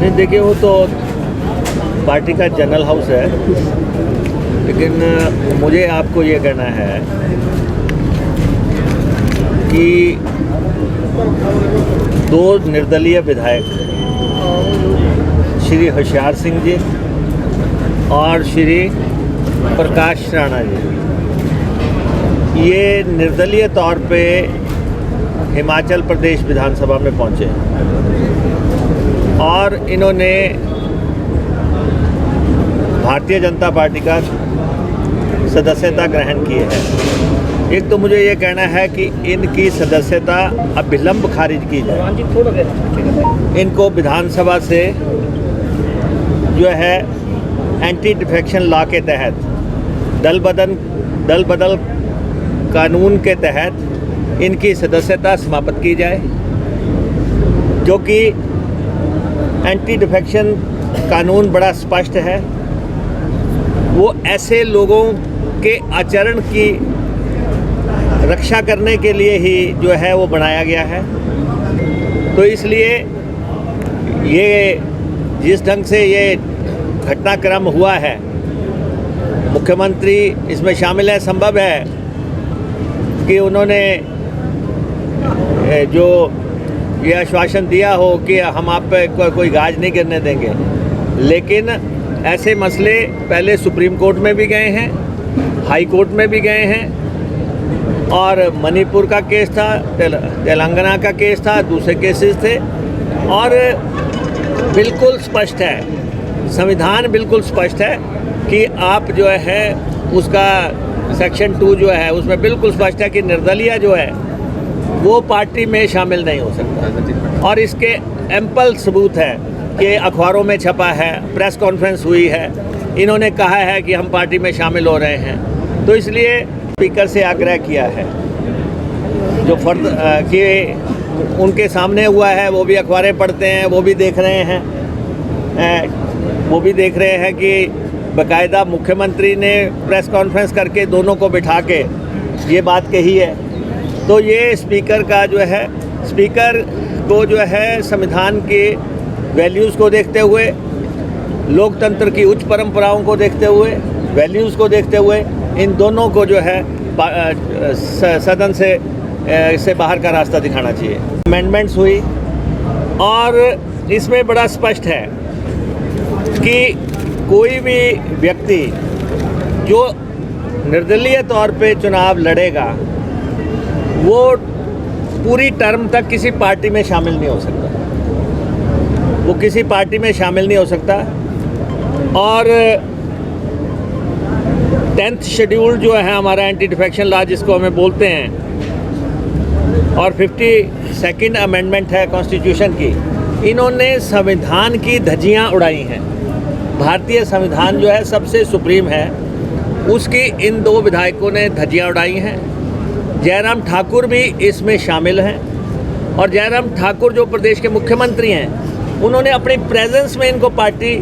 नहीं, देखिए वो तो पार्टी का जनरल हाउस है, लेकिन मुझे आपको ये कहना है कि दो निर्दलीय विधायक श्री होशियार सिंह जी और श्री प्रकाश राणा जी, ये निर्दलीय तौर पे हिमाचल प्रदेश विधानसभा में पहुंचे और इन्होंने भारतीय जनता पार्टी का सदस्यता ग्रहण की है। एक तो मुझे ये कहना है कि इनकी सदस्यता अविलंब खारिज की जाए। इनको विधानसभा से जो है एंटी डिफेक्शन लॉ के तहत दल बदल कानून के तहत इनकी सदस्यता समाप्त की जाए, क्योंकि एंटी डिफेक्शन कानून बड़ा स्पष्ट है। वो ऐसे लोगों के आचरण की रक्षा करने के लिए ही जो है वो बनाया गया है। तो इसलिए ये जिस ढंग से ये घटनाक्रम हुआ है, मुख्यमंत्री इसमें शामिल है। संभव है कि उन्होंने जो ये आश्वासन दिया हो कि हम आप पे कोई गाज नहीं गिरने देंगे, लेकिन ऐसे मसले पहले सुप्रीम कोर्ट में भी गए हैं, हाई कोर्ट में भी गए हैं, और मणिपुर का केस था, तेलंगाना का केस था, दूसरे केसेस थे। और बिल्कुल स्पष्ट है, संविधान बिल्कुल स्पष्ट है कि आप जो है उसका सेक्शन 2 जो है उसमें बिल्कुल स्पष्ट है कि निर्दलीय जो है वो पार्टी में शामिल नहीं हो सकता। और इसके एम्पल सबूत है कि अखबारों में छपा है, प्रेस कॉन्फ्रेंस हुई है, इन्होंने कहा है कि हम पार्टी में शामिल हो रहे हैं। तो इसलिए स्पीकर से आग्रह किया है जो फर्द कि उनके सामने हुआ है, वो भी अखबारें पढ़ते हैं, वो भी देख रहे हैं कि बाकायदा मुख्यमंत्री ने प्रेस कॉन्फ्रेंस करके दोनों को बिठा के ये बात कही है। तो ये स्पीकर का जो है, स्पीकर को जो है संविधान के वैल्यूज़ को देखते हुए, लोकतंत्र की उच्च परंपराओं को देखते हुए, वैल्यूज़ को देखते हुए, इन दोनों को जो है सदन से बाहर का रास्ता दिखाना चाहिए। अमेंडमेंट्स हुई और इसमें बड़ा स्पष्ट है कि कोई भी व्यक्ति जो निर्दलीय तौर पे चुनाव लड़ेगा वो पूरी टर्म तक किसी पार्टी में शामिल नहीं हो सकता, वो किसी पार्टी में शामिल नहीं हो सकता। और 10th शेड्यूल जो है हमारा एंटी डिफेक्शन लॉ जिसको हमें बोलते हैं, और 52nd अमेंडमेंट है कॉन्स्टिट्यूशन की, इन्होंने संविधान की धज्जियां उड़ाई हैं। भारतीय संविधान जो है सबसे सुप्रीम है, उसकी इन दो विधायकों ने धज्जियां उड़ाई हैं। जयराम ठाकुर भी इसमें शामिल हैं, और जयराम ठाकुर जो प्रदेश के मुख्यमंत्री हैं, उन्होंने अपनी प्रेजेंस में इनको पार्टी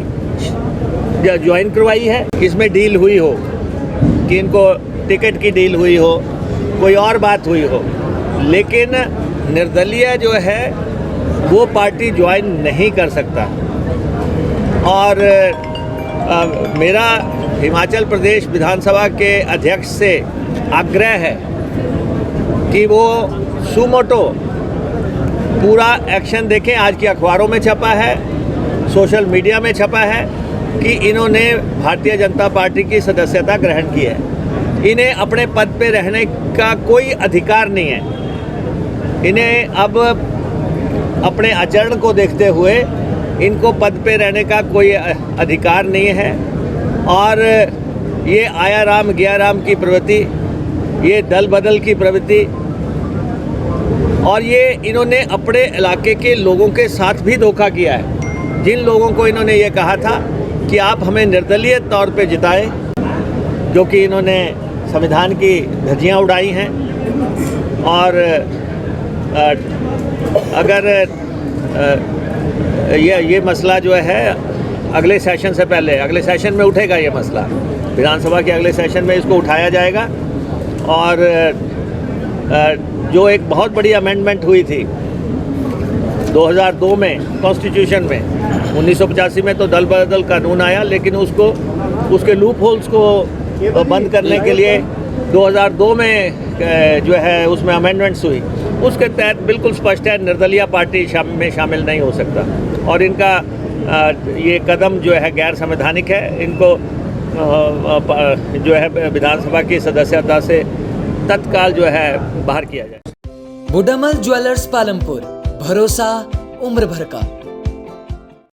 ज्वाइन करवाई है। इसमें डील हुई हो कि इनको टिकट की डील हुई हो, कोई और बात हुई हो, लेकिन निर्दलीय जो है वो पार्टी ज्वाइन नहीं कर सकता। और मेरा हिमाचल प्रदेश विधानसभा के अध्यक्ष से आग्रह है कि वो सुमोटो पूरा एक्शन देखें। आज की अखबारों में छपा है, सोशल मीडिया में छपा है कि इन्होंने भारतीय जनता पार्टी की सदस्यता ग्रहण की है। इन्हें अपने पद पे रहने का कोई अधिकार नहीं है। इन्हें अब अपने आचरण को देखते हुए इनको पद पे रहने का कोई अधिकार नहीं है। और ये आया राम गया राम की प्रवृत्ति, ये दल बदल की प्रवृत्ति, और ये इन्होंने अपने इलाके के लोगों के साथ भी धोखा किया है। जिन लोगों को इन्होंने ये कहा था कि आप हमें निर्दलीय तौर पे जिताएं, जो कि इन्होंने संविधान की धज्जियां उड़ाई हैं। और अगर ये मसला जो है अगले सेशन से पहले, अगले सेशन में उठेगा ये मसला, विधानसभा के अगले सेशन में इसको उठाया जाएगा। और जो एक बहुत बड़ी अमेंडमेंट हुई थी 2002 में कॉन्स्टिट्यूशन में, 1985 में तो दल बदल कानून आया, लेकिन उसके लूप होल्स को बंद करने के लिए 2002 में जो है उसमें अमेंडमेंट्स हुई। उसके तहत बिल्कुल स्पष्ट है निर्दलीय पार्टी में शामिल नहीं हो सकता, और इनका ये कदम जो है गैर संवैधानिक है। इनको जो है विधानसभा की सदस्यता से तत्काल जो है बाहर किया जाए। बुडामल ज्वेलर्स पालमपुर, भरोसा उम्र भर का।